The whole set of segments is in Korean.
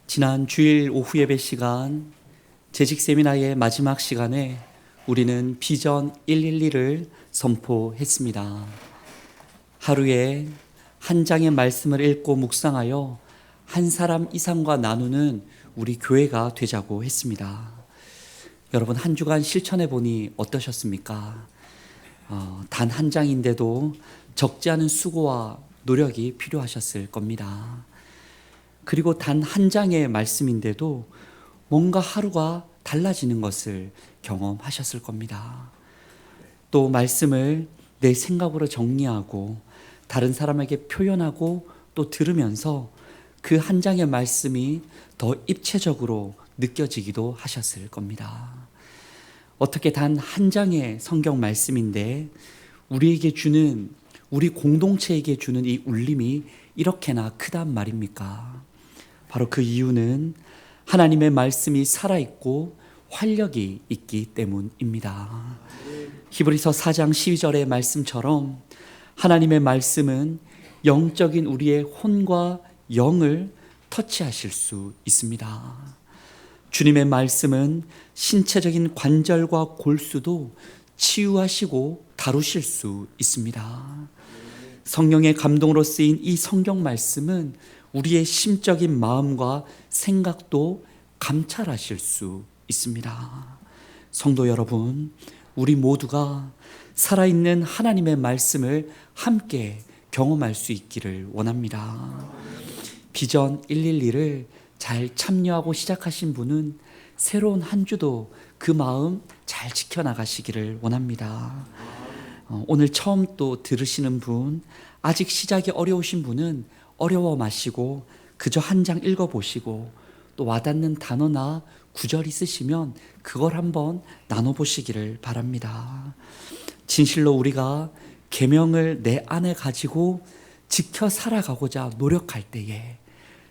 지난 주일 오후 예배 시간 재직 세미나의 마지막 시간에 우리는 비전 112를 선포했습니다. 하루에 한 장의 말씀을 읽고 묵상하여 한 사람 이상과 나누는 우리 교회가 되자고 했습니다. 여러분 한 주간 실천해 보니 어떠셨습니까? 단 한 장인데도 적지 않은 수고와 노력이 필요하셨을 겁니다. 그리고 단 한 장의 말씀인데도 뭔가 하루가 달라지는 것을 경험하셨을 겁니다. 또 말씀을 내 생각으로 정리하고 다른 사람에게 표현하고 또 들으면서 그 한 장의 말씀이 더 입체적으로 느껴지기도 하셨을 겁니다. 어떻게 단 한 장의 성경 말씀인데 우리에게 주는, 우리 공동체에게 주는 이 울림이 이렇게나 크단 말입니까? 바로 그 이유는 하나님의 말씀이 살아있고 활력이 있기 때문입니다. 히브리서 4장 12절의 말씀처럼 하나님의 말씀은 영적인 우리의 혼과 영을 터치하실 수 있습니다. 주님의 말씀은 신체적인 관절과 골수도 치유하시고 다루실 수 있습니다. 성령의 감동으로 쓰인 이 성경 말씀은 우리의 심적인 마음과 생각도 감찰하실 수 있습니다. 성도 여러분, 우리 모두가 살아있는 하나님의 말씀을 함께 경험할 수 있기를 원합니다. 비전 112를 잘 참여하고 시작하신 분은 새로운 한 주도 그 마음 잘 지켜나가시기를 원합니다. 오늘 처음 또 들으시는 분, 아직 시작이 어려우신 분은 어려워 마시고 그저 한 장 읽어보시고 또 와닿는 단어나 구절 있으시면 그걸 한번 나눠보시기를 바랍니다. 진실로 우리가 계명을 내 안에 가지고 지켜 살아가고자 노력할 때에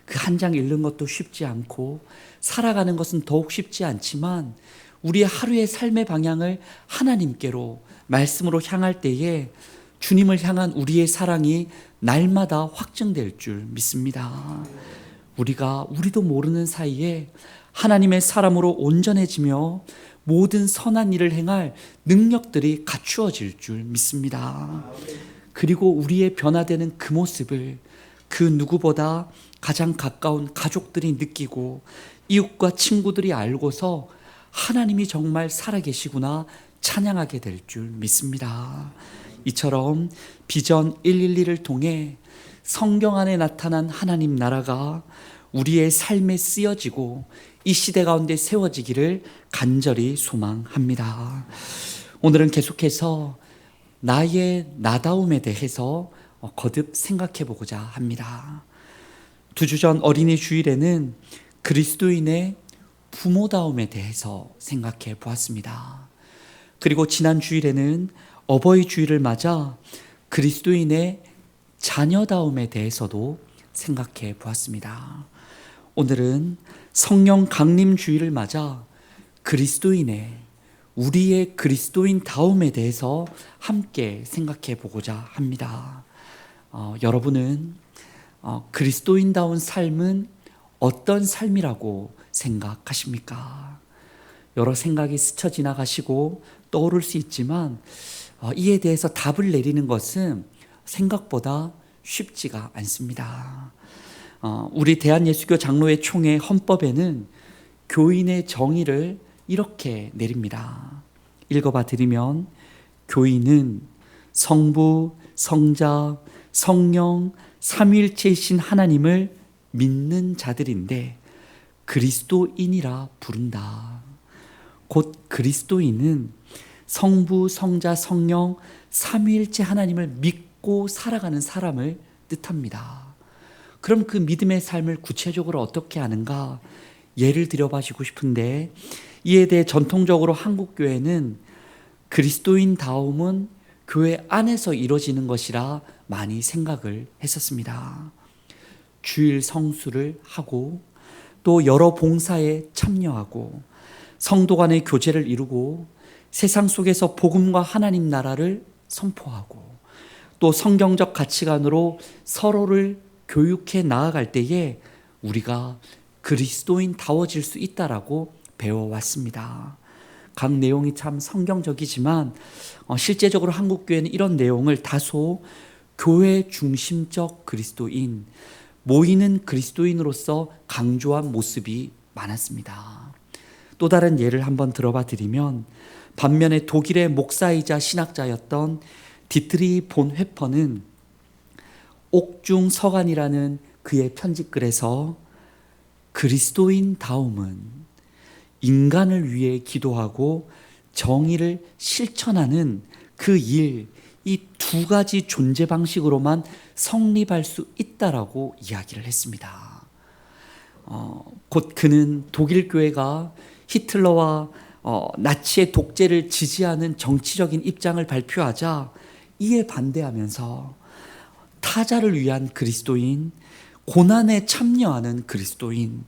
그 한 장 읽는 것도 쉽지 않고 살아가는 것은 더욱 쉽지 않지만 우리의 하루의 삶의 방향을 하나님께로 말씀으로 향할 때에 주님을 향한 우리의 사랑이 날마다 확증될 줄 믿습니다. 우리도 모르는 사이에 하나님의 사람으로 온전해지며 모든 선한 일을 행할 능력들이 갖추어질 줄 믿습니다. 그리고 우리의 변화되는 그 모습을 그 누구보다 가장 가까운 가족들이 느끼고 이웃과 친구들이 알고서 하나님이 정말 살아계시구나 찬양하게 될 줄 믿습니다. 이처럼 비전 112를 통해 성경 안에 나타난 하나님 나라가 우리의 삶에 쓰여지고 이 시대 가운데 세워지기를 간절히 소망합니다. 오늘은 계속해서 나의 나다움에 대해서 거듭 생각해 보고자 합니다. 2주 전 어린이 주일에는 그리스도인의 부모다움에 대해서 생각해 보았습니다. 그리고 지난 주일에는 어버이 주일을 맞아 그리스도인의 자녀다움에 대해서도 생각해 보았습니다. 오늘은 성령 강림 주일을 맞아 우리의 그리스도인 다움에 대해서 함께 생각해 보고자 합니다. 여러분은 그리스도인다운 삶은 어떤 삶이라고 생각하십니까? 여러 생각이 스쳐 지나가시고 떠오를 수 있지만 이에 대해서 답을 내리는 것은 생각보다 쉽지가 않습니다. 우리 대한예수교 장로회 총회 헌법에는 교인의 정의를 이렇게 내립니다. 읽어봐 드리면 교인은 성부, 성자, 성령, 삼위일체이신 하나님을 믿는 자들인데 그리스도인이라 부른다. 곧 그리스도인은 성부, 성자, 성령, 삼위일체 하나님을 믿고 살아가는 사람을 뜻합니다. 그럼 그 믿음의 삶을 구체적으로 어떻게 하는가? 예를 들어봐주고 싶은데 이에 대해 전통적으로 한국교회는 그리스도인다움은 교회 안에서 이루어지는 것이라 많이 생각을 했었습니다. 주일 성수를 하고 또 여러 봉사에 참여하고 성도 간의 교제를 이루고 세상 속에서 복음과 하나님 나라를 선포하고 또 성경적 가치관으로 서로를 교육해 나아갈 때에 우리가 그리스도인다워질 수 있다라고 배워왔습니다. 각 내용이 참 성경적이지만 실제적으로 한국교회는 이런 내용을 다소 교회 중심적 그리스도인, 모이는 그리스도인으로서 강조한 모습이 많았습니다. 또 다른 예를 한번 들어봐 드리면, 반면에 독일의 목사이자 신학자였던 디트리 본 회퍼는 옥중 서간이라는 그의 편집글에서 그리스도인다움은 인간을 위해 기도하고 정의를 실천하는 그 일, 이 두 가지 존재 방식으로만 성립할 수 있다라고 이야기를 했습니다. 곧 그는 독일 교회가 히틀러와 나치의 독재를 지지하는 정치적인 입장을 발표하자 이에 반대하면서 타자를 위한 그리스도인, 고난에 참여하는 그리스도인,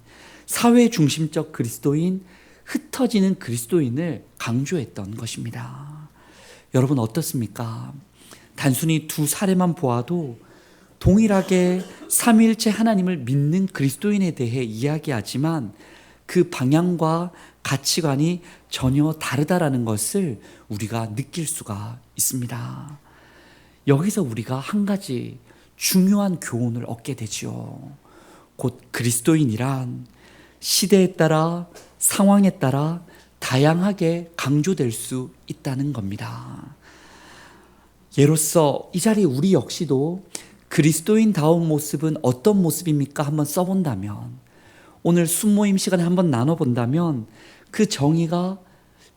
사회 중심적 그리스도인, 흩어지는 그리스도인을 강조했던 것입니다. 여러분 어떻습니까? 단순히 두 사례만 보아도 동일하게 삼위일체 하나님을 믿는 그리스도인에 대해 이야기하지만 그 방향과 가치관이 전혀 다르다라는 것을 우리가 느낄 수가 있습니다. 여기서 우리가 한 가지 중요한 교훈을 얻게 되지요. 곧 그리스도인이란 시대에 따라, 상황에 따라 다양하게 강조될 수 있다는 겁니다. 예로서 이 자리에 우리 역시도 그리스도인다운 모습은 어떤 모습입니까? 한번 써본다면, 오늘 순모임 시간에 한번 나눠본다면 그 정의가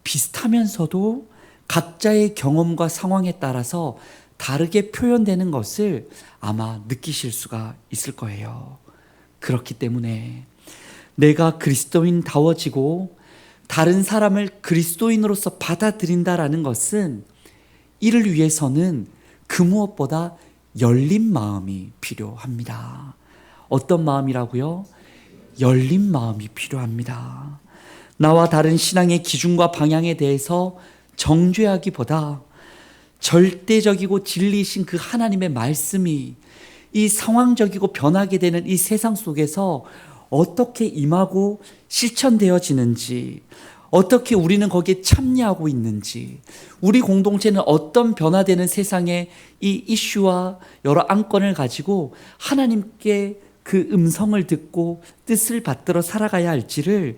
비슷하면서도 각자의 경험과 상황에 따라서 다르게 표현되는 것을 아마 느끼실 수가 있을 거예요. 그렇기 때문에 내가 그리스도인다워지고 다른 사람을 그리스도인으로서 받아들인다라는 것은, 이를 위해서는 그 무엇보다 열린 마음이 필요합니다. 어떤 마음이라고요? 열린 마음이 필요합니다. 나와 다른 신앙의 기준과 방향에 대해서 정죄하기보다 절대적이고 진리이신 그 하나님의 말씀이 이 상황적이고 변하게 되는 이 세상 속에서 어떻게 임하고 실천되어지는지, 어떻게 우리는 거기에 참여하고 있는지, 우리 공동체는 어떤 변화되는 세상의 이 이슈와 여러 안건을 가지고 하나님께 그 음성을 듣고 뜻을 받들어 살아가야 할지를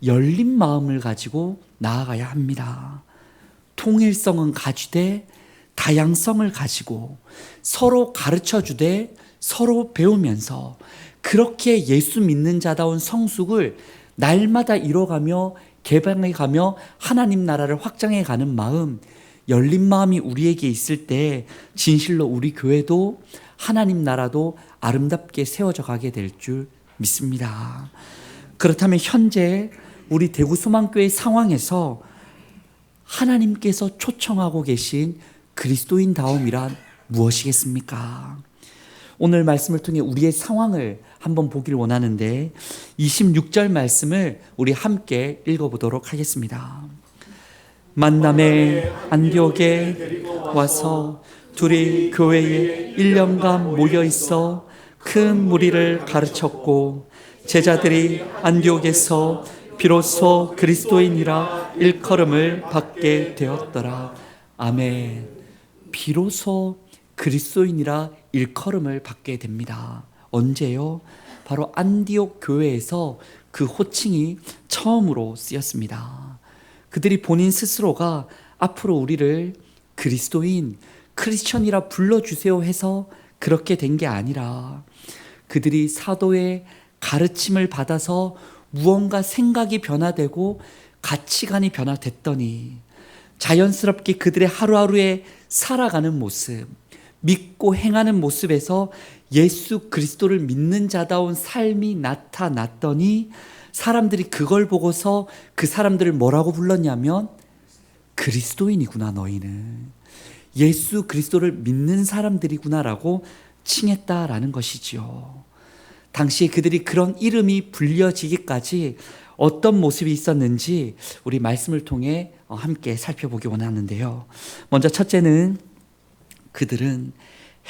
열린 마음을 가지고 나아가야 합니다. 통일성은 가지되 다양성을 가지고 서로 가르쳐주되 서로 배우면서 그렇게 예수 믿는 자다운 성숙을 날마다 이뤄가며 개방해가며 하나님 나라를 확장해가는 마음, 열린 마음이 우리에게 있을 때 진실로 우리 교회도 하나님 나라도 아름답게 세워져 가게 될 줄 믿습니다. 그렇다면 현재 우리 대구 소망교회 상황에서 하나님께서 초청하고 계신 그리스도인다움이란 무엇이겠습니까? 오늘 말씀을 통해 우리의 상황을 한번 보기를 원하는데 26절 말씀을 우리 함께 읽어보도록 하겠습니다. 만남의 안디옥에 와서 둘이 교회에 1년간 모여 있어 큰 무리를 가르쳤고, 제자들이 안디옥에서 비로소 그리스도인이라 일컬음을 받게 되었더라. 아멘. 비로소 그리스도인이라 일컬음을 받게 됩니다. 언제요? 바로 안디옥 교회에서 그 호칭이 처음으로 쓰였습니다. 그들이 본인 스스로가 앞으로 우리를 그리스도인, 크리스천이라 불러주세요 해서 그렇게 된 게 아니라, 그들이 사도의 가르침을 받아서 무언가 생각이 변화되고 가치관이 변화됐더니 자연스럽게 그들의 하루하루에 살아가는 모습, 믿고 행하는 모습에서 예수 그리스도를 믿는 자다운 삶이 나타났더니 사람들이 그걸 보고서 그 사람들을 뭐라고 불렀냐면 그리스도인이구나, 너희는 예수 그리스도를 믿는 사람들이구나라고 칭했다라는 것이지요. 당시에 그들이 그런 이름이 불려지기까지 어떤 모습이 있었는지 우리 말씀을 통해 함께 살펴보기 원하는데요. 먼저 첫째는 그들은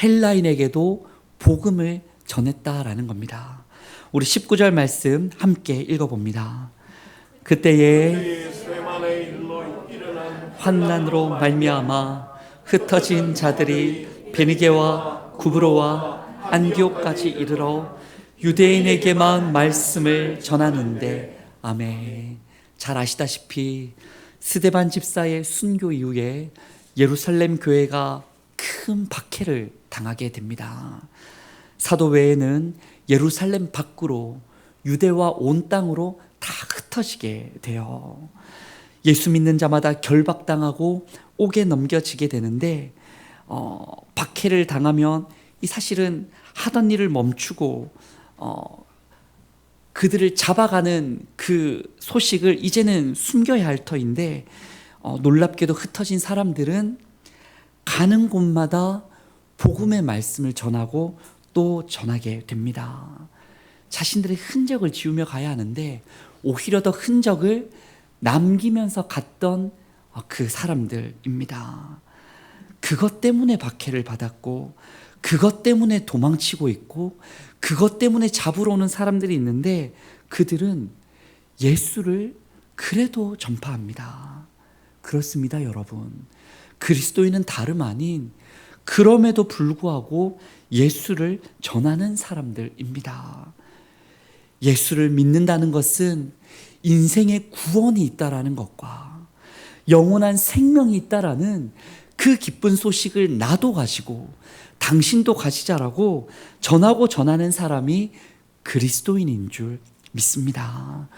헬라인에게도 복음을 전했다라는 겁니다. 우리 19절 말씀 함께 읽어봅니다. 그때에 환난으로 말미암아 흩어진 자들이 베니게와 구브로와 안디옥까지 이르러 유대인에게만 말씀을 전하는데, 아멘. 잘 아시다시피 스데반 집사의 순교 이후에 예루살렘 교회가 큰 박해를 당하게 됩니다. 사도 외에는 예루살렘 밖으로 유대와 온 땅으로 다 흩어지게 돼요. 예수 믿는 자마다 결박당하고 옥에 넘겨지게 되는데, 박해를 당하면 이 사실은 하던 일을 멈추고 그들을 잡아가는 그 소식을 이제는 숨겨야 할 터인데, 놀랍게도 흩어진 사람들은 가는 곳마다 복음의 말씀을 전하고 또 전하게 됩니다. 자신들의 흔적을 지우며 가야 하는데 오히려 더 흔적을 남기면서 갔던 그 사람들입니다. 그것 때문에 박해를 받았고, 그것 때문에 도망치고 있고, 그것 때문에 잡으러 오는 사람들이 있는데, 그들은 예수를 그래도 전파합니다. 그렇습니다, 여러분. 그리스도인은 다름 아닌 그럼에도 불구하고 예수를 전하는 사람들입니다. 예수를 믿는다는 것은 인생의 구원이 있다라는 것과 영원한 생명이 있다라는 그 기쁜 소식을 나도 가지고 당신도 가지자라고 전하고 전하는 사람이 그리스도인인 줄 믿습니다.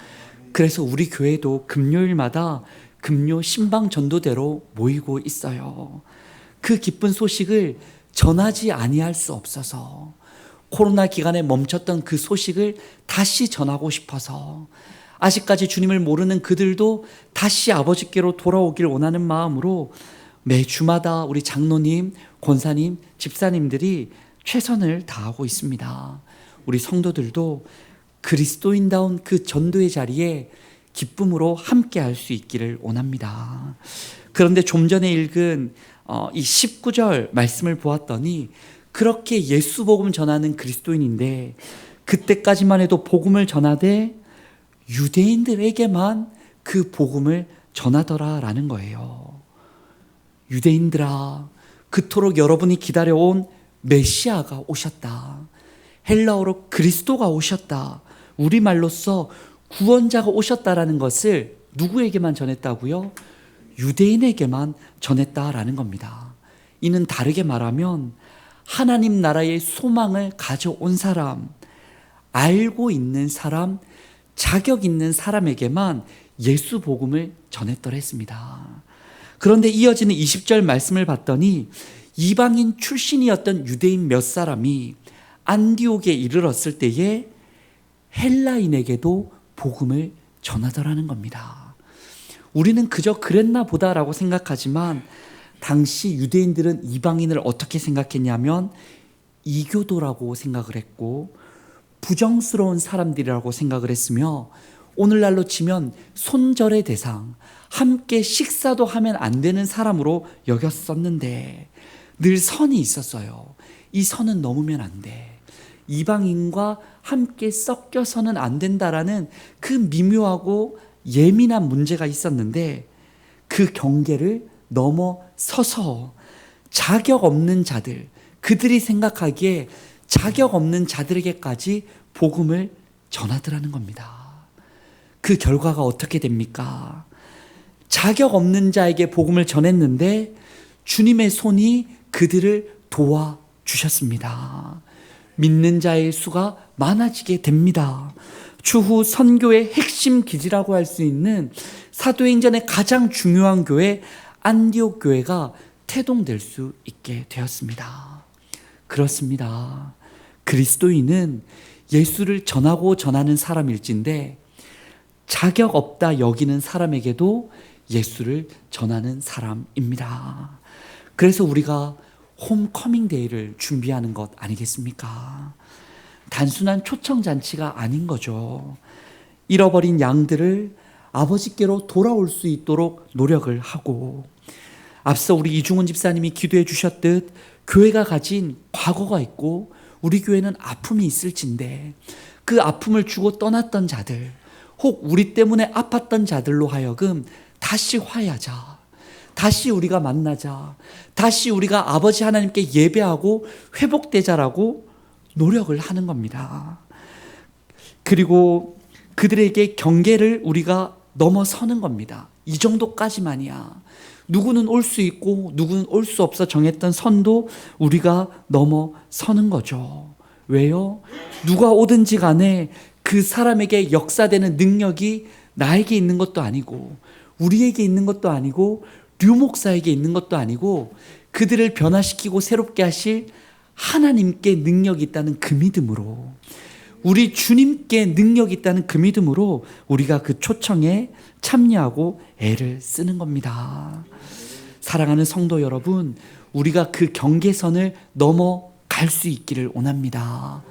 그래서 우리 교회도 금요일마다 금요 신방 전도대로 모이고 있어요. 그 기쁜 소식을 전하지 아니할 수 없어서, 코로나 기간에 멈췄던 그 소식을 다시 전하고 싶어서, 아직까지 주님을 모르는 그들도 다시 아버지께로 돌아오길 원하는 마음으로 매주마다 우리 장로님, 권사님, 집사님들이 최선을 다하고 있습니다. 우리 성도들도 그리스도인다운 그 전도의 자리에 기쁨으로 함께 할 수 있기를 원합니다. 그런데 좀 전에 읽은 이 19절 말씀을 보았더니 그렇게 예수 복음 전하는 그리스도인인데, 그때까지만 해도 복음을 전하되 유대인들에게만 그 복음을 전하더라라는 거예요. 유대인들아, 그토록 여러분이 기다려온 메시아가 오셨다. 헬라어로 그리스도가 오셨다. 우리말로써 구원자가 오셨다라는 것을 누구에게만 전했다고요? 유대인에게만 전했다라는 겁니다. 이는 다르게 말하면 하나님 나라의 소망을 가져온 사람, 알고 있는 사람, 자격 있는 사람에게만 예수 복음을 전했더랬습니다. 그런데 이어지는 20절 말씀을 봤더니 이방인 출신이었던 유대인 몇 사람이 안디옥에 이르렀을 때에 헬라인에게도 복음을 전하더라는 겁니다. 우리는 그저 그랬나 보다라고 생각하지만, 당시 유대인들은 이방인을 어떻게 생각했냐면 이교도라고 생각을 했고 부정스러운 사람들이라고 생각을 했으며, 오늘날로 치면 손절의 대상, 함께 식사도 하면 안 되는 사람으로 여겼었는데 늘 선이 있었어요. 이 선은 넘으면 안 돼. 이방인과 함께 섞여서는 안 된다라는 그 미묘하고 예민한 문제가 있었는데, 그 경계를 넘어서서 자격 없는 자들, 그들이 생각하기에 자격 없는 자들에게까지 복음을 전하더라는 겁니다. 그 결과가 어떻게 됩니까? 자격 없는 자에게 복음을 전했는데 주님의 손이 그들을 도와주셨습니다. 믿는 자의 수가 많아지게 됩니다. 추후 선교의 핵심 기지라고 할 수 있는 사도행전의 가장 중요한 교회 안디옥 교회가 태동될 수 있게 되었습니다. 그렇습니다. 그리스도인은 예수를 전하고 전하는 사람일진데 자격 없다 여기는 사람에게도 예수를 전하는 사람입니다. 그래서 우리가 홈커밍 데이를 준비하는 것 아니겠습니까? 단순한 초청잔치가 아닌 거죠. 잃어버린 양들을 아버지께로 돌아올 수 있도록 노력을 하고, 앞서 우리 이중훈 집사님이 기도해 주셨듯 교회가 가진 과거가 있고 우리 교회는 아픔이 있을진데 그 아픔을 주고 떠났던 자들, 혹 우리 때문에 아팠던 자들로 하여금 다시 화해하자, 다시 우리가 만나자, 다시 우리가 아버지 하나님께 예배하고 회복되자라고 노력을 하는 겁니다. 그리고 그들에게 경계를 우리가 넘어서는 겁니다. 이 정도까지만이야. 누구는 올 수 있고 누구는 올 수 없어 정했던 선도 우리가 넘어서는 거죠. 왜요? 누가 오든지 간에 그 사람에게 역사되는 능력이 나에게 있는 것도 아니고 우리에게 있는 것도 아니고 류 목사에게 있는 것도 아니고 그들을 변화시키고 새롭게 하실 하나님께 능력이 있다는 그 믿음으로, 우리 주님께 능력이 있다는 그 믿음으로 우리가 그 초청에 참여하고 애를 쓰는 겁니다. 사랑하는 성도 여러분, 우리가 그 경계선을 넘어갈 수 있기를 원합니다.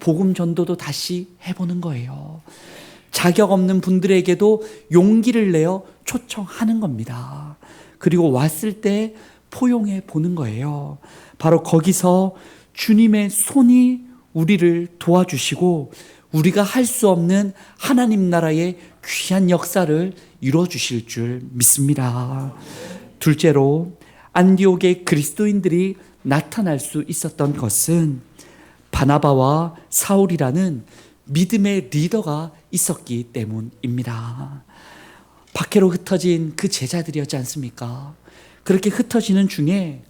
복음 전도도 다시 해보는 거예요. 자격 없는 분들에게도 용기를 내어 초청하는 겁니다. 그리고 왔을 때 포용해 보는 거예요. 바로 거기서 주님의 손이 우리를 도와주시고 우리가 할 수 없는 하나님 나라의 귀한 역사를 이루어 주실 줄 믿습니다. 둘째로, 안디옥의 그리스도인들이 나타날 수 있었던 것은 바나바와 사울이라는 믿음의 리더가 있었기 때문입니다. 박해로 흩어진 그 제자들이었지 않습니까? 그렇게 흩어지는 중에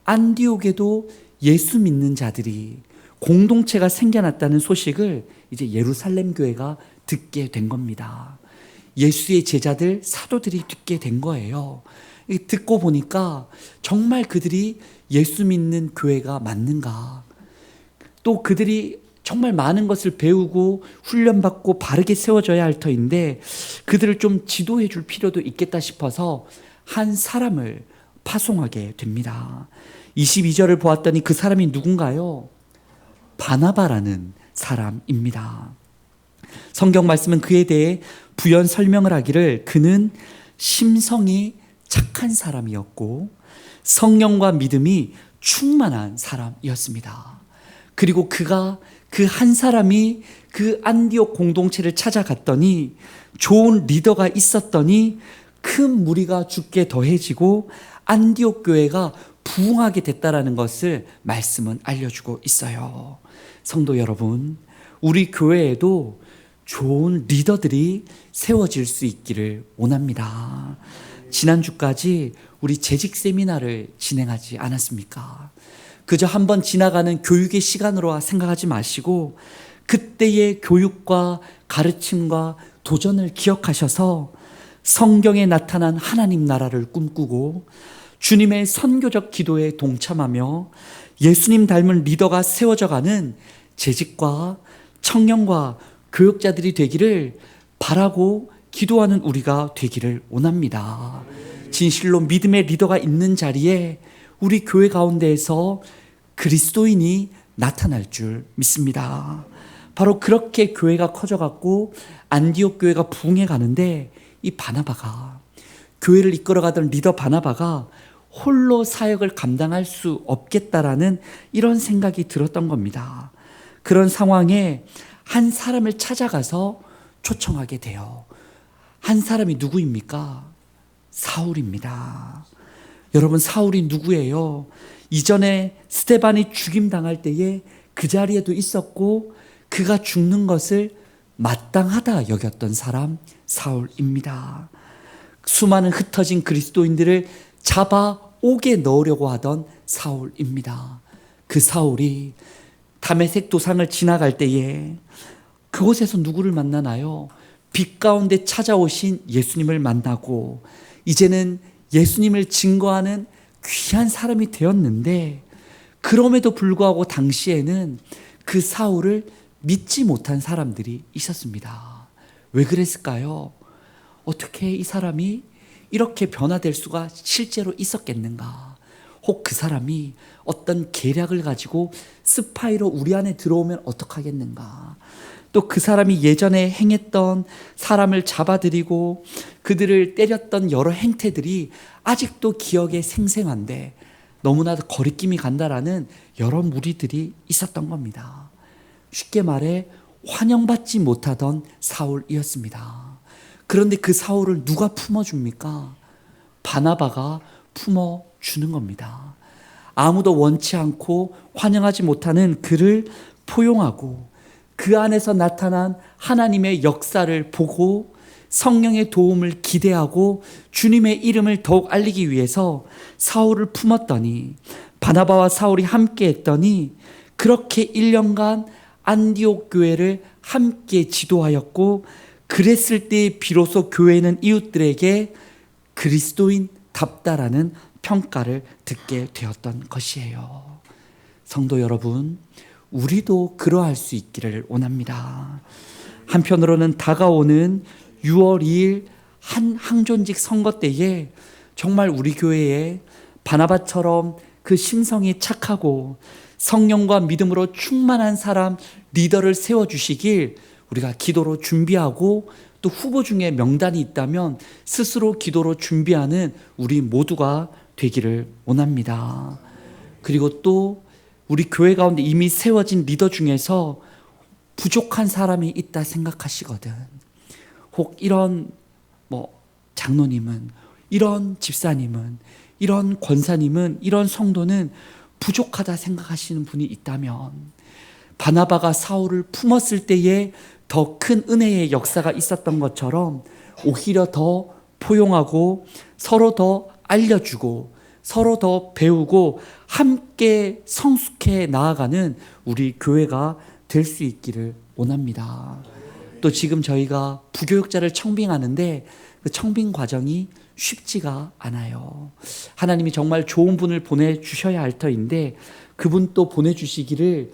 안디옥에도 예수 믿는 자들이, 공동체가 생겨났다는 소식을 이제 예루살렘 교회가 듣게 된 겁니다. 예수의 제자들, 사도들이 듣게 된 거예요. 듣고 보니까 정말 그들이 예수 믿는 교회가 맞는가, 또 그들이 정말 많은 것을 배우고 훈련받고 바르게 세워져야 할 터인데 그들을 좀 지도해 줄 필요도 있겠다 싶어서 한 사람을 파송하게 됩니다. 22절을 보았더니 그 사람이 누군가요? 바나바라는 사람입니다. 성경 말씀은 그에 대해 부연 설명을 하기를 그는 심성이 착한 사람이었고 성령과 믿음이 충만한 사람이었습니다. 그리고 그가 그 한 사람이 그 안디옥 공동체를 찾아갔더니 좋은 리더가 있었더니 큰 무리가 죽게 더해지고 안디옥 교회가 부흥하게 됐다라는 것을 말씀은 알려주고 있어요. 성도 여러분, 우리 교회에도 좋은 리더들이 세워질 수 있기를 원합니다. 지난주까지 우리 재직 세미나를 진행하지 않았습니까? 그저 한번 지나가는 교육의 시간으로 생각하지 마시고 그때의 교육과 가르침과 도전을 기억하셔서 성경에 나타난 하나님 나라를 꿈꾸고 주님의 선교적 기도에 동참하며 예수님 닮은 리더가 세워져가는 재직과 청년과 교육자들이 되기를 바라고 기도하는 우리가 되기를 원합니다. 진실로 믿음의 리더가 있는 자리에 우리 교회 가운데에서 그리스도인이 나타날 줄 믿습니다. 바로 그렇게 교회가 커져갔고 안디옥 교회가 부흥해 가는데 이 바나바가, 교회를 이끌어가던 리더 바나바가 홀로 사역을 감당할 수 없겠다라는 이런 생각이 들었던 겁니다. 그런 상황에 한 사람을 찾아가서 초청하게 돼요. 한 사람이 누구입니까? 사울입니다. 여러분, 사울이 누구예요? 이전에 스데반이 죽임당할 때에 그 자리에도 있었고 그가 죽는 것을 마땅하다 여겼던 사람 사울입니다. 수많은 흩어진 그리스도인들을 잡아오게 넣으려고 하던 사울입니다. 그 사울이 다메섹 도상을 지나갈 때에 그곳에서 누구를 만나나요? 빛 가운데 찾아오신 예수님을 만나고 이제는 예수님을 증거하는 귀한 사람이 되었는데 그럼에도 불구하고 당시에는 그 사울을 믿지 못한 사람들이 있었습니다. 왜 그랬을까요? 어떻게 이 사람이 이렇게 변화될 수가 실제로 있었겠는가? 혹 그 사람이 어떤 계략을 가지고 스파이로 우리 안에 들어오면 어떡하겠는가? 또 그 사람이 예전에 행했던, 사람을 잡아들이고 그들을 때렸던 여러 행태들이 아직도 기억에 생생한데 너무나도 거리낌이 간다라는 여러 무리들이 있었던 겁니다. 쉽게 말해 환영받지 못하던 사울이었습니다. 그런데 그 사울을 누가 품어줍니까? 바나바가 품어주는 겁니다. 아무도 원치 않고 환영하지 못하는 그를 포용하고 그 안에서 나타난 하나님의 역사를 보고 성령의 도움을 기대하고 주님의 이름을 더욱 알리기 위해서 사울을 품었더니, 바나바와 사울이 함께 했더니 그렇게 1년간 안디옥 교회를 함께 지도하였고, 그랬을 때 비로소 교회는 이웃들에게 그리스도인답다라는 평가를 듣게 되었던 것이에요. 성도 여러분, 우리도 그러할 수 있기를 원합니다. 한편으로는 다가오는 6월 2일 한 항존직 선거 때에 정말 우리 교회에 바나바처럼 그 심성이 착하고 성령과 믿음으로 충만한 사람, 리더를 세워주시길 우리가 기도로 준비하고, 또 후보 중에 명단이 있다면 스스로 기도로 준비하는 우리 모두가 되기를 원합니다. 그리고 또 우리 교회 가운데 이미 세워진 리더 중에서 부족한 사람이 있다 생각하시거든. 혹 이런 장로님은, 이런 집사님은, 이런 권사님은, 이런 성도는 부족하다 생각하시는 분이 있다면, 바나바가 사울을 품었을 때에 더 큰 은혜의 역사가 있었던 것처럼 오히려 더 포용하고 서로 더 알려주고 서로 더 배우고 함께 성숙해 나아가는 우리 교회가 될 수 있기를 원합니다. 또 지금 저희가 부교육자를 청빙하는데 그 청빙 과정이 쉽지가 않아요. 하나님이 정말 좋은 분을 보내주셔야 할 터인데 그분 또 보내주시기를,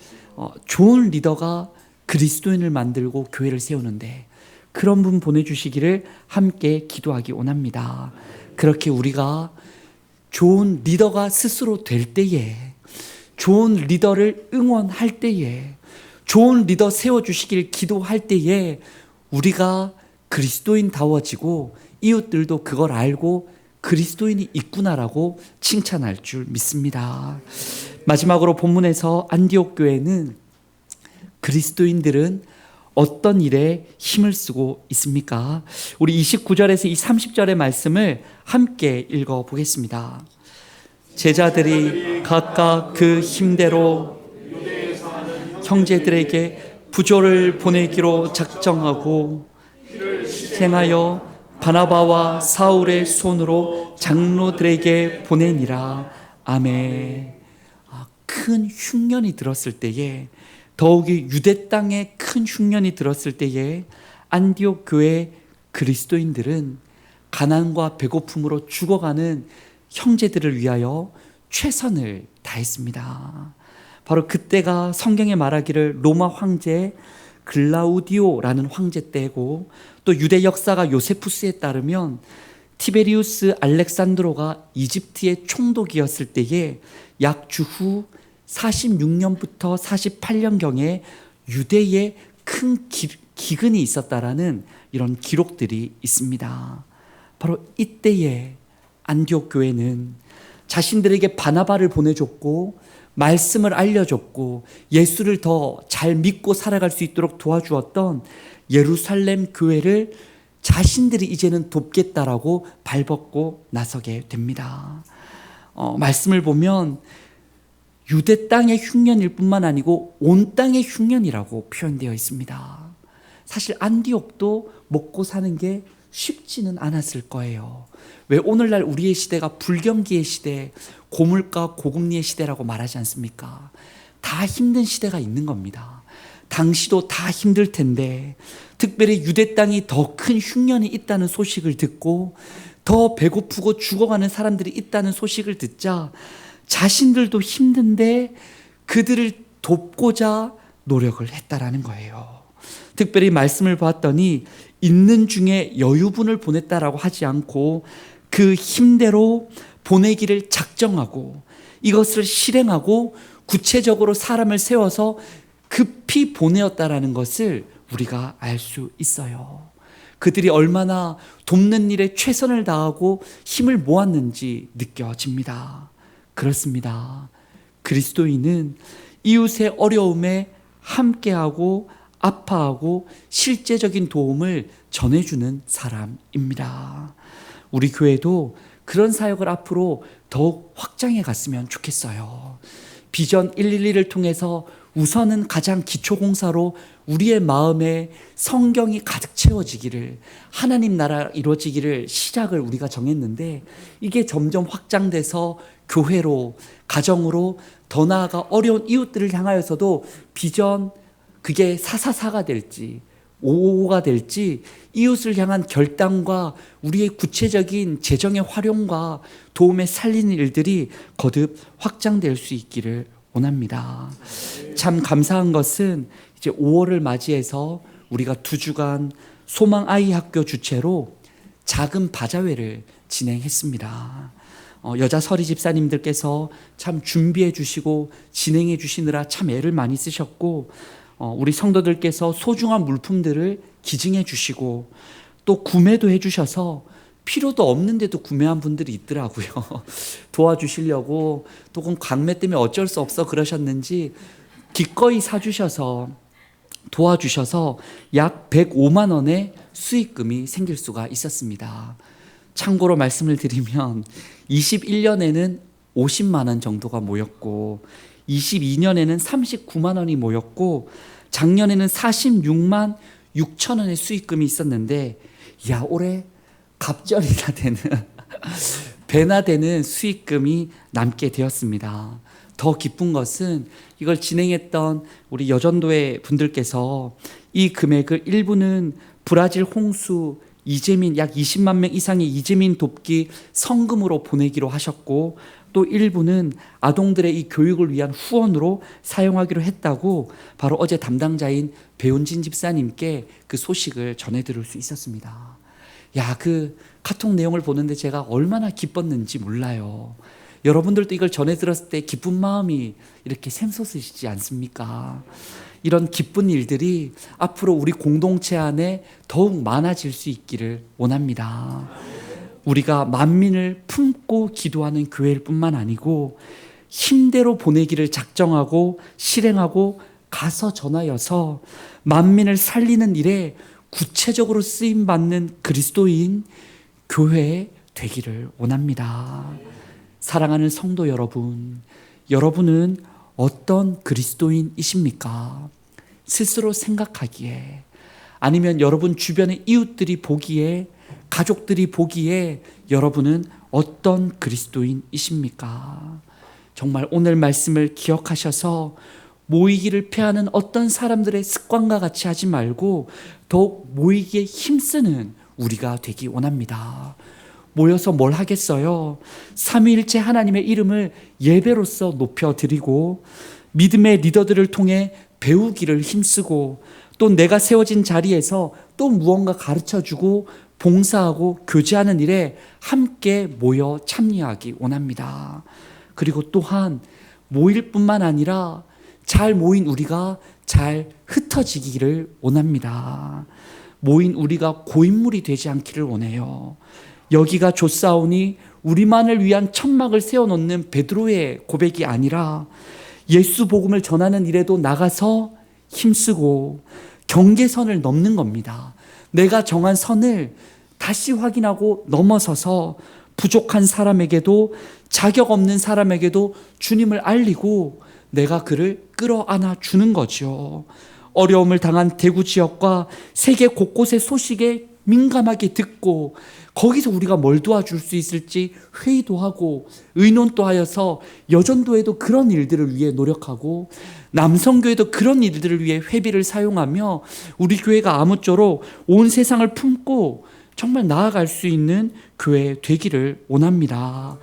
좋은 리더가 그리스도인을 만들고 교회를 세우는데 그런 분 보내주시기를 함께 기도하기 원합니다. 그렇게 우리가 좋은 리더가 스스로 될 때에, 좋은 리더를 응원할 때에, 좋은 리더 세워주시길 기도할 때에 우리가 그리스도인다워지고 이웃들도 그걸 알고 그리스도인이 있구나라고 칭찬할 줄 믿습니다. 마지막으로 본문에서 안디옥 교회는 그리스도인들은 어떤 일에 힘을 쓰고 있습니까? 우리 29절에서 이 30절의 말씀을 함께 읽어보겠습니다. 제자들이 각각 그 힘대로 형제들에게 부조를 보내기로 작정하고 행하여 바나바와 사울의 손으로 장로들에게 보내니라. 아멘. 큰 흉년이 들었을 때에, 더욱이 유대 땅에 큰 흉년이 들었을 때에 안디옥 교회 그리스도인들은 가난과 배고픔으로 죽어가는 형제들을 위하여 최선을 다했습니다. 바로 그때가 성경에 말하기를 로마 황제 글라우디오라는 황제 때고, 또 유대 역사가 요세푸스에 따르면 티베리우스 알렉산드로가 이집트의 총독이었을 때에 약 주후 46년부터 48년경에 유대에 큰 기근이 있었다라는 이런 기록들이 있습니다. 바로 이때에 안디옥 교회는 자신들에게 바나바를 보내줬고 말씀을 알려줬고 예수를 더 잘 믿고 살아갈 수 있도록 도와주었던 예루살렘 교회를 자신들이 이제는 돕겠다라고 발벗고 나서게 됩니다. 말씀을 보면 유대 땅의 흉년일 뿐만 아니고 온 땅의 흉년이라고 표현되어 있습니다. 사실 안디옥도 먹고 사는 게 쉽지는 않았을 거예요. 왜 오늘날 우리의 시대가 불경기의 시대, 고물가 고금리의 시대라고 말하지 않습니까? 다 힘든 시대가 있는 겁니다. 당시도 다 힘들 텐데 특별히 유대 땅이 더 큰 흉년이 있다는 소식을 듣고 더 배고프고 죽어가는 사람들이 있다는 소식을 듣자 자신들도 힘든데 그들을 돕고자 노력을 했다라는 거예요. 특별히 말씀을 봤더니 있는 중에 여유분을 보냈다라고 하지 않고 그 힘대로 보내기를 작정하고 이것을 실행하고 구체적으로 사람을 세워서 급히 보내었다라는 것을 우리가 알 수 있어요. 그들이 얼마나 돕는 일에 최선을 다하고 힘을 모았는지 느껴집니다. 그렇습니다. 그리스도인은 이웃의 어려움에 함께하고 아파하고 실제적인 도움을 전해주는 사람입니다. 우리 교회도 그런 사역을 앞으로 더욱 확장해 갔으면 좋겠어요. 비전 112를 통해서 우선은 가장 기초공사로 우리의 마음에 성경이 가득 채워지기를, 하나님 나라 이루어지기를 시작을 우리가 정했는데, 이게 점점 확장돼서 교회로, 가정으로, 더 나아가 어려운 이웃들을 향하여서도 비전, 그게 444가 될지 555가 될지 이웃을 향한 결단과 우리의 구체적인 재정의 활용과 도움에 살리는 일들이 거듭 확장될 수 있기를 원합니다. 참 감사한 것은 이제 5월을 맞이해서 우리가 2주간 소망 아이 학교 주최로 작은 바자회를 진행했습니다. 여자 서리 집사님들께서 참 준비해 주시고 진행해 주시느라 참 애를 많이 쓰셨고, 우리 성도들께서 소중한 물품들을 기증해 주시고 또 구매도 해 주셔서 필요도 없는데도 구매한 분들이 있더라고요. 도와주시려고, 또 그건 강매 때문에 어쩔 수 없어 그러셨는지 기꺼이 사주셔서 도와주셔서 약 105만 원의 수익금이 생길 수가 있었습니다. 참고로 말씀을 드리면 21년에는 50만 원 정도가 모였고 22년에는 39만 원이 모였고 작년에는 46만 6천 원의 수익금이 있었는데, 야, 올해 갑절이나 되는 배나 되는 수익금이 남게 되었습니다. 더 기쁜 것은 이걸 진행했던 우리 여전도회 분들께서 이 금액을 일부는 브라질 홍수 이재민 약 20만 명 이상의 이재민 돕기 성금으로 보내기로 하셨고, 또 일부는 아동들의 이 교육을 위한 후원으로 사용하기로 했다고 바로 어제 담당자인 배운진 집사님께 그 소식을 전해 들을 수 있었습니다. 야, 그 카톡 내용을 보는데 제가 얼마나 기뻤는지 몰라요. 여러분들도 이걸 전해 들었을 때 기쁜 마음이 이렇게 샘솟으시지 않습니까? 이런 기쁜 일들이 앞으로 우리 공동체 안에 더욱 많아질 수 있기를 원합니다. 우리가 만민을 품고 기도하는 교회일 뿐만 아니고 힘대로 보내기를 작정하고 실행하고 가서 전하여서 만민을 살리는 일에 구체적으로 쓰임받는 그리스도인 교회 되기를 원합니다. 사랑하는 성도 여러분, 여러분은 어떤 그리스도인이십니까? 스스로 생각하기에, 아니면 여러분 주변의 이웃들이 보기에, 가족들이 보기에 여러분은 어떤 그리스도인이십니까? 정말 오늘 말씀을 기억하셔서 모이기를 피하는 어떤 사람들의 습관과 같이 하지 말고 더욱 모이기에 힘쓰는 우리가 되기 원합니다. 모여서 뭘 하겠어요? 삼위일체 하나님의 이름을 예배로서 높여드리고 믿음의 리더들을 통해 배우기를 힘쓰고, 또 내가 세워진 자리에서 또 무언가 가르쳐주고 봉사하고 교제하는 일에 함께 모여 참여하기 원합니다. 그리고 또한 모일 뿐만 아니라 잘 모인 우리가 잘 흩어지기를 원합니다. 모인 우리가 고인물이 되지 않기를 원해요. 여기가 좋사오니 우리만을 위한 천막을 세워놓는 베드로의 고백이 아니라 예수 복음을 전하는 일에도 나가서 힘쓰고 경계선을 넘는 겁니다. 내가 정한 선을 다시 확인하고 넘어서서 부족한 사람에게도 자격 없는 사람에게도 주님을 알리고 내가 그를 끌어안아 주는 거죠. 어려움을 당한 대구 지역과 세계 곳곳의 소식에 민감하게 듣고 거기서 우리가 뭘 도와줄 수 있을지 회의도 하고 의논도 하여서 여전도에도 그런 일들을 위해 노력하고 남성교회도 그런 일들을 위해 회비를 사용하며 우리 교회가 아무쪼록 온 세상을 품고 정말 나아갈 수 있는 교회 되기를 원합니다.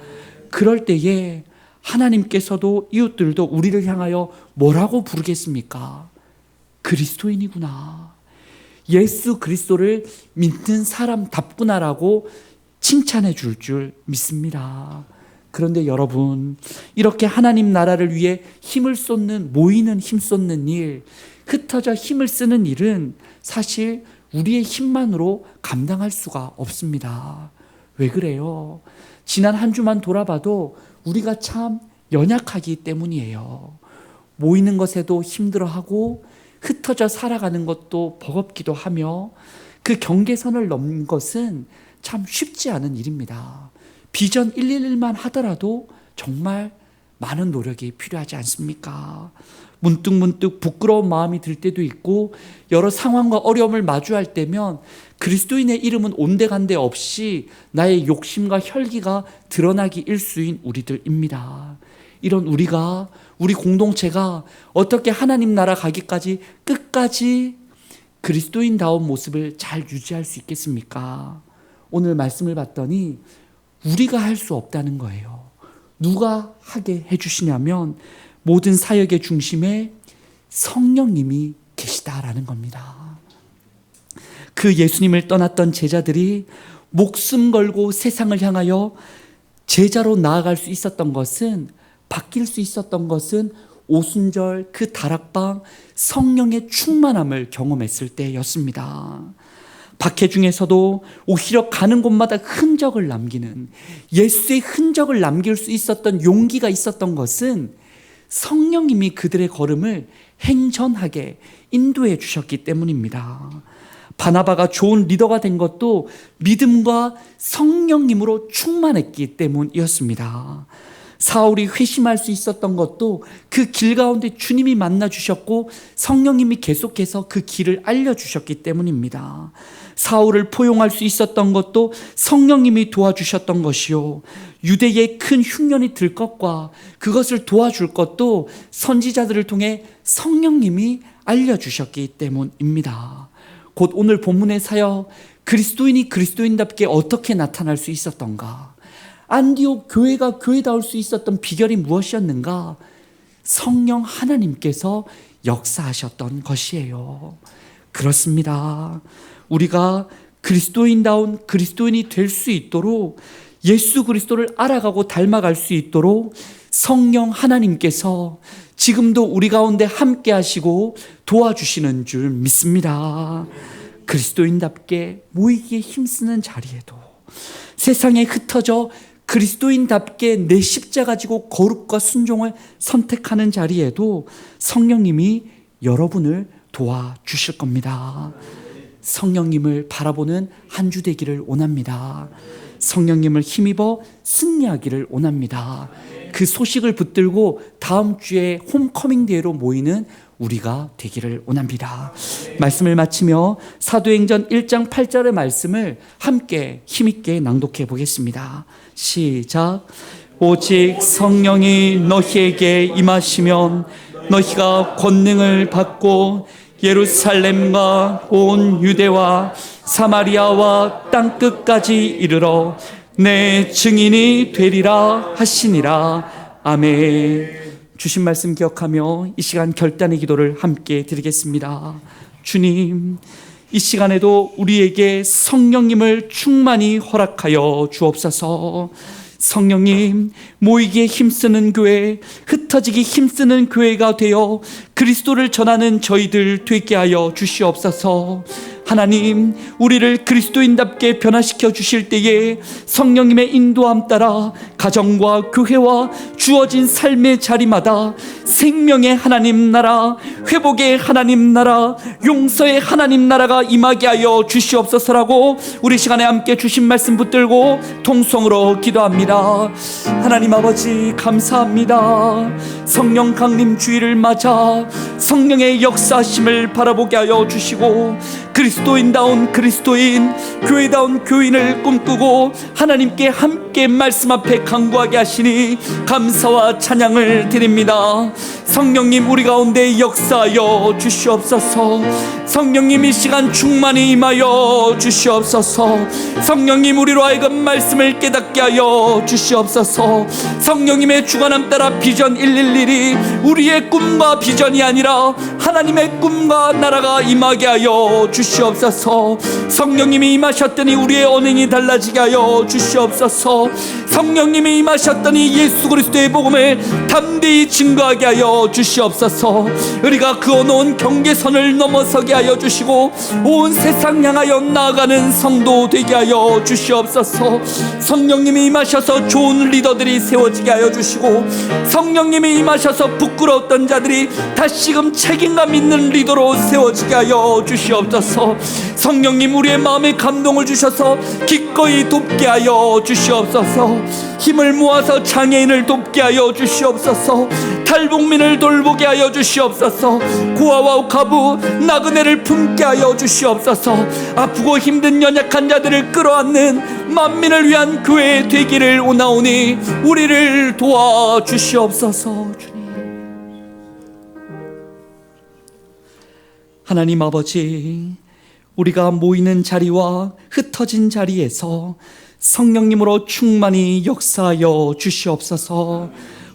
그럴 때에 하나님께서도 이웃들도 우리를 향하여 뭐라고 부르겠습니까? 그리스도인이구나. 예수 그리스도를 믿는 사람답구나라고 칭찬해 줄 믿습니다. 그런데 여러분, 이렇게 하나님 나라를 위해 힘을 쏟는, 모이는 힘 쏟는 일, 흩어져 힘을 쓰는 일은 사실 우리의 힘만으로 감당할 수가 없습니다. 왜 그래요? 지난 한 주만 돌아봐도 우리가 참 연약하기 때문이에요. 모이는 것에도 힘들어하고 흩어져 살아가는 것도 버겁기도 하며 그 경계선을 넘는 것은 참 쉽지 않은 일입니다. 비전 111만 하더라도 정말 많은 노력이 필요하지 않습니까? 문득문득 부끄러운 마음이 들 때도 있고 여러 상황과 어려움을 마주할 때면 그리스도인의 이름은 온데간데 없이 나의 욕심과 혈기가 드러나기 일쑤인 우리들입니다. 이런 우리 공동체가 어떻게 하나님 나라 가기까지 끝까지 그리스도인다운 모습을 잘 유지할 수 있겠습니까? 오늘 말씀을 봤더니 우리가 할 수 없다는 거예요. 누가 하게 해주시냐면 모든 사역의 중심에 성령님이 계시다라는 겁니다. 그 예수님을 떠났던 제자들이 목숨 걸고 세상을 향하여 제자로 나아갈 수 있었던 것은, 바뀔 수 있었던 것은 오순절 그 다락방 성령의 충만함을 경험했을 때였습니다. 박해 중에서도 오히려 가는 곳마다 흔적을 남기는, 예수의 흔적을 남길 수 있었던 용기가 있었던 것은 성령님이 그들의 걸음을 행전하게 인도해 주셨기 때문입니다. 바나바가 좋은 리더가 된 것도 믿음과 성령님으로 충만했기 때문이었습니다. 사울이 회심할 수 있었던 것도 그 길 가운데 주님이 만나 주셨고 성령님이 계속해서 그 길을 알려주셨기 때문입니다. 사울을 포용할 수 있었던 것도 성령님이 도와주셨던 것이요, 유대의 큰 흉년이 들 것과 그것을 도와줄 것도 선지자들을 통해 성령님이 알려주셨기 때문입니다. 곧 오늘 본문의 사역, 그리스도인이 그리스도인답게 어떻게 나타날 수 있었던가, 안디옥 교회가 교회다울 수 있었던 비결이 무엇이었는가? 성령 하나님께서 역사하셨던 것이에요. 그렇습니다. 우리가 그리스도인다운 그리스도인이 될 수 있도록, 예수 그리스도를 알아가고 닮아갈 수 있도록 성령 하나님께서 지금도 우리 가운데 함께 하시고 도와주시는 줄 믿습니다. 그리스도인답게 모이기에 힘쓰는 자리에도, 세상에 흩어져 그리스도인답게 내 십자가 지고 거룩과 순종을 선택하는 자리에도 성령님이 여러분을 도와주실 겁니다. 성령님을 바라보는 한 주 되기를 원합니다. 성령님을 힘입어 승리하기를 원합니다. 그 소식을 붙들고 다음 주에 홈커밍 데이로 모이는 우리가 되기를 원합니다. 말씀을 마치며 사도행전 1장 8절의 말씀을 함께 힘있게 낭독해 보겠습니다. 시작. 오직 성령이 너희에게 임하시면 너희가 권능을 받고 예루살렘과 온 유대와 사마리아와 땅끝까지 이르러 내 증인이 되리라 하시니라. 아멘. 주신 말씀 기억하며 이 시간 결단의 기도를 함께 드리겠습니다. 주님, 이 시간에도 우리에게 성령님을 충만히 허락하여 주옵소서. 성령님, 모이기에 힘쓰는 교회, 흩어지기 힘쓰는 교회가 되어 그리스도를 전하는 저희들 되게 하여 주시옵소서. 하나님, 우리를 그리스도인답게 변화시켜 주실 때에 성령님의 인도함 따라 가정과 교회와 주어진 삶의 자리마다 생명의 하나님 나라, 회복의 하나님 나라, 용서의 하나님 나라가 임하게 하여 주시옵소서라고 우리 시간에 함께 주신 말씀 붙들고 통성으로 기도합니다. 하나님 아버지, 감사합니다. 성령 강림 주일을 맞아 성령의 역사심을 바라보게 하여 주시고 그리스도인다운 그리스도인, 교회다운 교인을 꿈꾸고 하나님께 함께 말씀 앞에 강구하게 하시니 감사와 찬양을 드립니다. 성령님, 우리 가운데 역사하여 주시옵소서. 성령님, 이 시간 충만히 임하여 주시옵소서. 성령님, 우리로 하여금 말씀을 깨닫게 하여 주시옵소서. 성령님의 주관함 따라 비전 111이 우리의 꿈과 비전이 아니라 하나님의 꿈과 나라가 임하게 하여 주시옵소서. 성령님이 임하셨더니 우리의 언행이 달라지게 하여 주시옵소서. 성령님이 임하셨더니 예수 그리스도의 복음을 담대히 증거하게 하여 주시옵소서. 우리가 그어놓은 경계선을 넘어서게 하여 주시고 온 세상 향하여 나아가는 성도 되게 하여 주시옵소서. 성령님이 임하셔서 좋은 리더들이 세워지게 하여 주시고, 성령님이 임하셔서 부끄러웠던 자들이 다시금 책임감 있는 리더로 세워지게 하여 주시옵소서. 성령님, 우리의 마음에 감동을 주셔서 기꺼이 돕게 하여 주시옵소서. 힘을 모아서 장애인을 돕게 하여 주시옵소서. 탈북민을 돌보게 하여 주시옵소서. 고아와 가부 나그네를 품게 하여 주시옵소서. 아프고 힘든 연약한 자들을 끌어안는 만민을 위한 교회 되기를 원하오니 우리를 도와주시옵소서. 주님, 하나님 아버지, 우리가 모이는 자리와 흩어진 자리에서 성령님으로 충만히 역사하여 주시옵소서.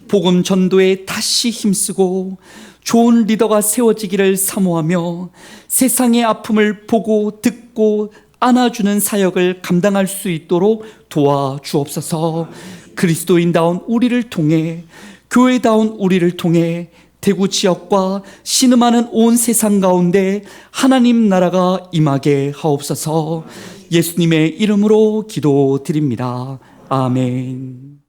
복음 전도에 다시 힘쓰고 좋은 리더가 세워지기를 사모하며 세상의 아픔을 보고 듣고 안아주는 사역을 감당할 수 있도록 도와주옵소서. 그리스도인다운 우리를 통해, 교회다운 우리를 통해 대구 지역과 신음하는 온 세상 가운데 하나님 나라가 임하게 하옵소서. 예수님의 이름으로 기도드립니다. 아멘.